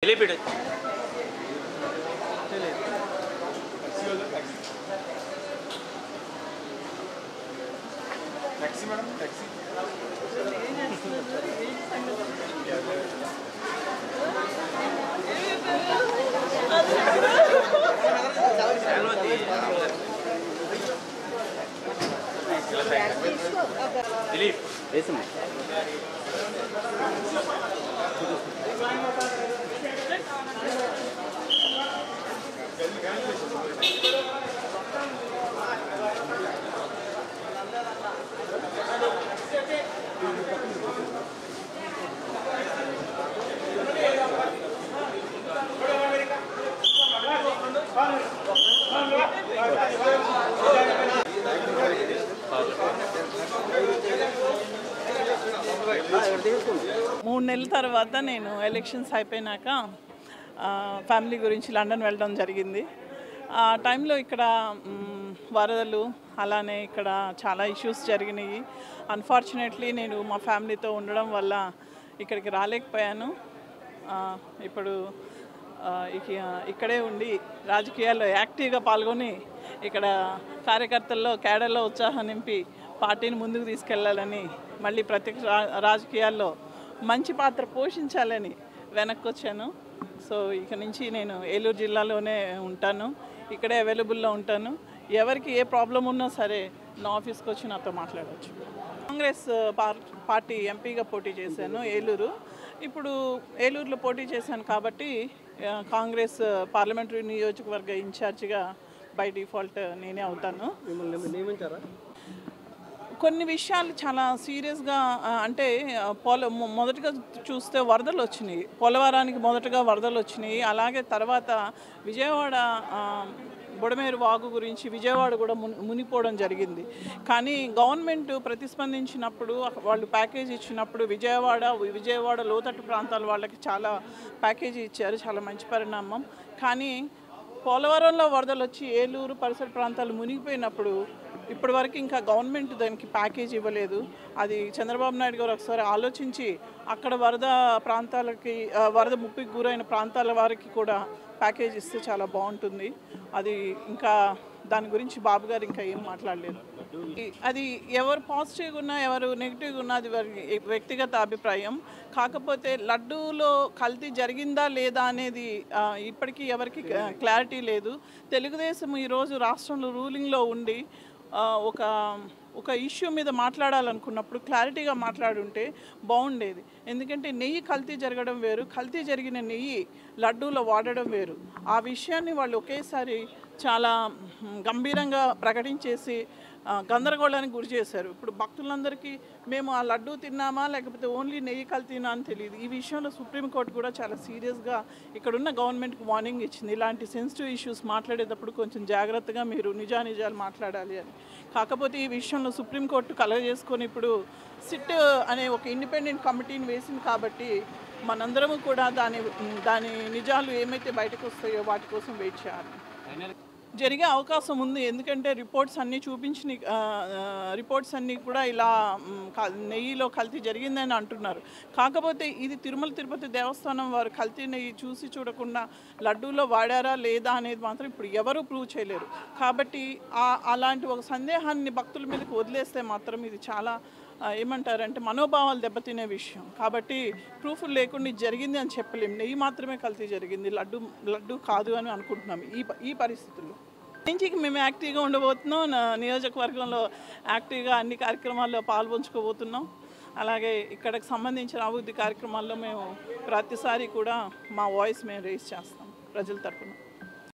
Telepedo. Taxi, madam. Taxi. Dilip. Yes, ma'am. మూడు నెలల తర్వాత నేను ఎలక్షన్స్ అయిపోయినాక ఫ్యామిలీ గురించి లండన్ వెళ్ళడం జరిగింది. ఆ టైంలో ఇక్కడ వరదలు అలానే ఇక్కడ చాలా ఇష్యూస్ జరిగినాయి. అన్ఫార్చునేట్లీ నేను మా ఫ్యామిలీతో ఉండడం వల్ల ఇక్కడికి రాలేకపోయాను. ఇప్పుడు ఇక్కడే ఉండి రాజకీయాల్లో యాక్టివ్గా పాల్గొని ఇక్కడ కార్యకర్తల్లో కేడర్లో ఉత్సాహం నింపి పార్టీని ముందుకు తీసుకెళ్లాలని, మళ్ళీ ప్రత్యక్ష రాజకీయాల్లో మంచి పాత్ర పోషించాలని వెనక్కి వచ్చాను. సో ఇక నుంచి నేను ఏలూరు జిల్లాలోనే ఉంటాను, ఇక్కడే అవైలబుల్లో ఉంటాను. ఎవరికి ఏ ప్రాబ్లం ఉన్నా సరే నా ఆఫీస్కి వచ్చి నాతో మాట్లాడవచ్చు. కాంగ్రెస్ పార్టీ ఎంపీగా పోటీ చేశాను ఏలూరు. ఇప్పుడు ఏలూరులో పోటీ చేశాను కాబట్టి కాంగ్రెస్ పార్లమెంటరీ నియోజకవర్గ ఇన్ఛార్జిగా బై డిఫాల్ట్ నేనే అవుతాను. కొన్ని విషయాలు చాలా సీరియస్గా, అంటే మొదటగా చూస్తే వరదలు వచ్చినాయి, పోలవరానికి మొదటగా వరదలు వచ్చినాయి. అలాగే తర్వాత విజయవాడ బుడమేరు వాగు గురించి విజయవాడ కూడా మునిపోవడం జరిగింది. కానీ గవర్నమెంట్ ప్రతిస్పందించినప్పుడు వాళ్ళు ప్యాకేజీ ఇచ్చినప్పుడు విజయవాడ లోతట్టు ప్రాంతాల వాళ్ళకి చాలా ప్యాకేజీ ఇచ్చారు, చాలా మంచి పరిణామం. కానీ పోలవరంలో వరదలు వచ్చి ఏలూరు పరిసర ప్రాంతాలు మునిగిపోయినప్పుడు ఇప్పటి వరకు ఇంకా గవర్నమెంట్ దానికి ప్యాకేజ్ ఇవ్వలేదు. అది చంద్రబాబు నాయుడు గారు ఒకసారి ఆలోచించి అక్కడ వరద ముప్పికి గురైన ప్రాంతాల వారికి కూడా ప్యాకేజ్ ఇస్తే చాలా బాగుంటుంది. అది ఇంకా దాని గురించి బాబు గారు ఇంకా ఏం మాట్లాడలేదు. అది ఎవరు పాజిటివ్గా ఉన్నా ఎవరు నెగిటివ్గా ఉన్నా అది వ్యక్తిగత అభిప్రాయం. కాకపోతే లడ్డూలో కల్తీ జరిగిందా లేదా అనేది ఇప్పటికీ ఎవరికి క్లారిటీ లేదు. తెలుగుదేశం ఈరోజు రాష్ట్రంలో రూలింగ్లో ఉండి ఒక ఇష్యూ మీద మాట్లాడాలనుకున్నప్పుడు క్లారిటీగా మాట్లాడుంటే బాగుండేది. ఎందుకంటే నెయ్యి కల్తీ జరగడం వేరు, కల్తీ జరిగిన నెయ్యి లడ్డూలో వాడడం వేరు. ఆ విషయాన్ని వాళ్ళు ఒకేసారి చాలా గంభీరంగా ప్రకటించేసి గందరగోళానికి గురి చేశారు. ఇప్పుడు భక్తులందరికీ మేము ఆ లడ్డూ తిన్నామా లేకపోతే ఓన్లీ నెయ్యి కల్తీనా అని తెలియదు. ఈ విషయంలో సుప్రీంకోర్టు కూడా చాలా సీరియస్గా ఇక్కడున్న గవర్నమెంట్కి వార్నింగ్ ఇచ్చింది. ఇలాంటి సెన్సిటివ్ ఇష్యూస్ మాట్లాడేటప్పుడు కొంచెం జాగ్రత్తగా మీరు నిజాలు మాట్లాడాలి అని. కాకపోతే ఈ విషయంలో సుప్రీంకోర్టు కలగజేసుకొని ఇప్పుడు సిట్ అనే ఒక ఇండిపెండెంట్ కమిటీని వేసింది కాబట్టి మనందరము కూడా దాని నిజాలు ఏమైతే బయటకు వస్తాయో వాటి కోసం వెయిట్ చేయాలి. జరిగే అవకాశం ఉంది. ఎందుకంటే రిపోర్ట్స్ అన్నీ కూడా ఇలా నెయ్యిలో కల్తీ జరిగిందని అంటున్నారు. కాకపోతే ఇది తిరుమల తిరుపతి దేవస్థానం వారు కల్తీ నెయ్యి చూడకుండా లడ్డూలో వాడారా లేదా అనేది మాత్రం ఇప్పుడు ఎవరూ ప్రూవ్ చేయలేరు. కాబట్టి అలాంటి ఒక సందేహాన్ని భక్తుల మీదకి వదిలేస్తే మాత్రం ఇది చాలా ఏమంటారంటే మనోభావాలు దెబ్బతినే విషయం. కాబట్టి ప్రూఫ్లు లేకుండా జరిగింది అని చెప్పలేము. నెయ్యి మాత్రమే కల్తీ జరిగింది, లడ్డు కాదు అని అనుకుంటున్నాం ఈ పరిస్థితుల్లో. నుంచి మేము యాక్టివ్గా ఉండబోతున్నాం. నియోజకవర్గంలో యాక్టివ్గా అన్ని కార్యక్రమాల్లో పాల్పంచుకోబోతున్నాం. అలాగే ఇక్కడికి సంబంధించిన అభివృద్ధి కార్యక్రమాల్లో మేము ప్రతిసారి కూడా మా వాయిస్ మేము రేస్ చేస్తాం ప్రజల తరఫున.